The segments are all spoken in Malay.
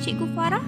Cikgu Farah?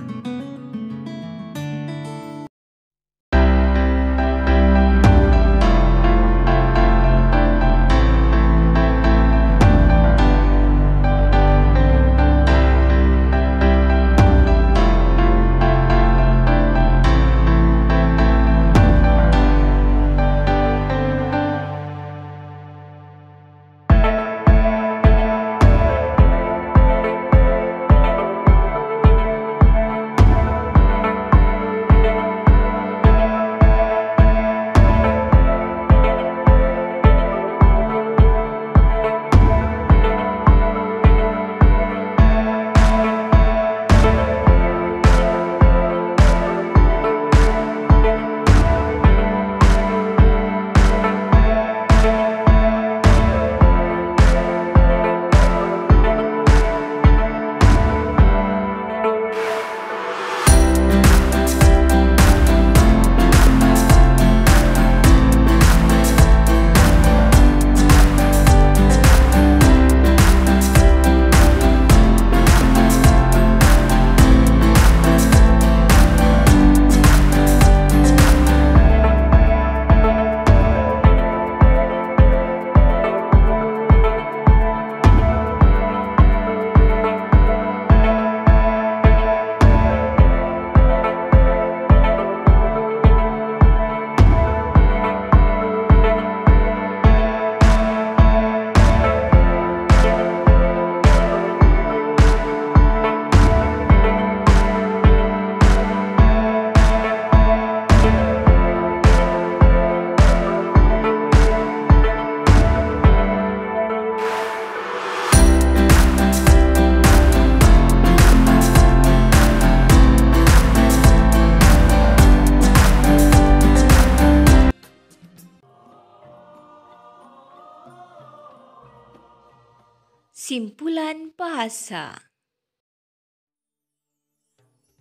Simpulan bahasa.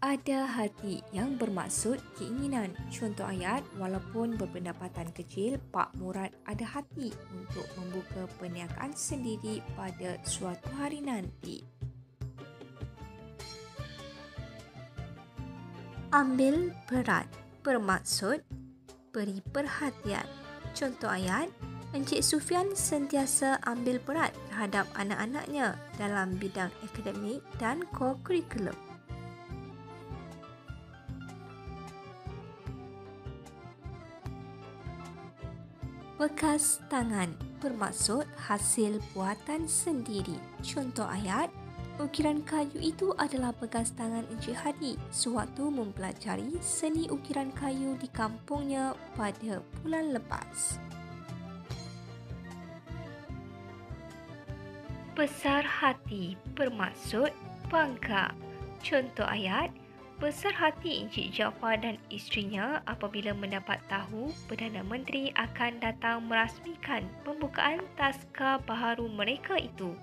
Ada hati yang bermaksud keinginan. Contoh ayat, walaupun berpendapatan kecil, Pak Murad ada hati untuk membuka perniagaan sendiri pada suatu hari nanti. Ambil berat bermaksud beri perhatian. Contoh ayat, Encik Sufian sentiasa ambil berat terhadap anak-anaknya dalam bidang akademik dan co-curriculum. Bekas tangan bermaksud hasil buatan sendiri. Contoh ayat, ukiran kayu itu adalah bekas tangan Encik Hadi sewaktu mempelajari seni ukiran kayu di kampungnya pada bulan lepas. Besar hati bermaksud bangga. Contoh ayat, besar hati Encik Jaafar dan isterinya apabila mendapat tahu Perdana Menteri akan datang merasmikan pembukaan taska baharu mereka itu.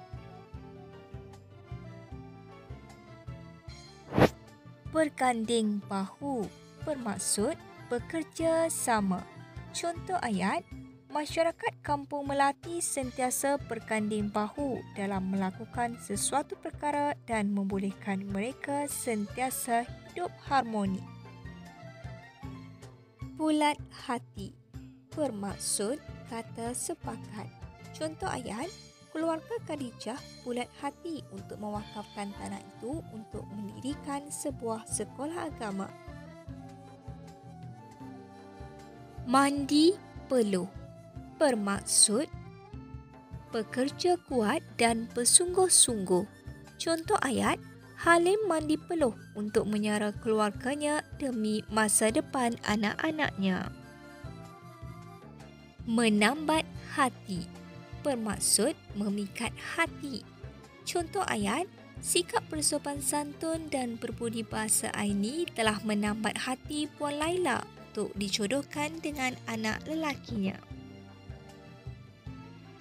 Berganding bahu bermaksud bekerja sama. Contoh ayat, masyarakat Kampung Melati sentiasa berganding bahu dalam melakukan sesuatu perkara dan membolehkan mereka sentiasa hidup harmoni. Bulat hati bermaksud kata sepakat. Contoh ayat, keluarga Khadijah bulat hati untuk mewakafkan tanah itu untuk mendirikan sebuah sekolah agama. Mandi peluh bermaksud bekerja kuat dan bersungguh-sungguh. Contoh ayat, Halim mandi peluh untuk menyara keluarganya demi masa depan anak-anaknya. Menambat hati bermaksud memikat hati. Contoh ayat, sikap bersopan santun dan berbudi bahasa Aini telah menambat hati Puan Laila untuk dijodohkan dengan anak lelakinya.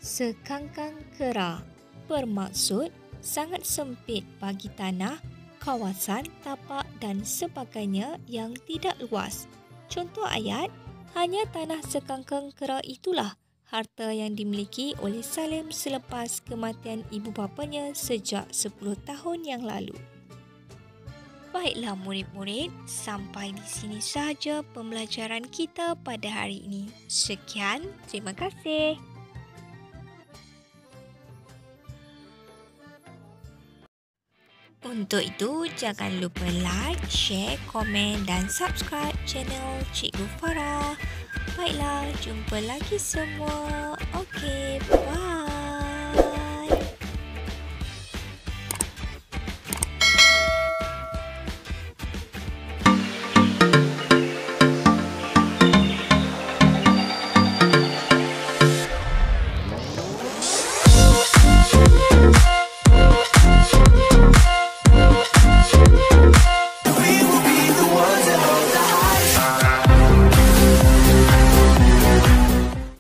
Sekangkang kera bermaksud sangat sempit bagi tanah, kawasan, tapak dan sebagainya yang tidak luas. Contoh ayat, hanya tanah sekangkang kera itulah harta yang dimiliki oleh Salim selepas kematian ibu bapanya sejak 10 tahun yang lalu. Baiklah murid-murid, sampai di sini sahaja pembelajaran kita pada hari ini. Sekian, terima kasih. Untuk itu, jangan lupa like, share, komen dan subscribe channel Cikgu Farah. Baiklah, jumpa lagi semua. Okey, bye.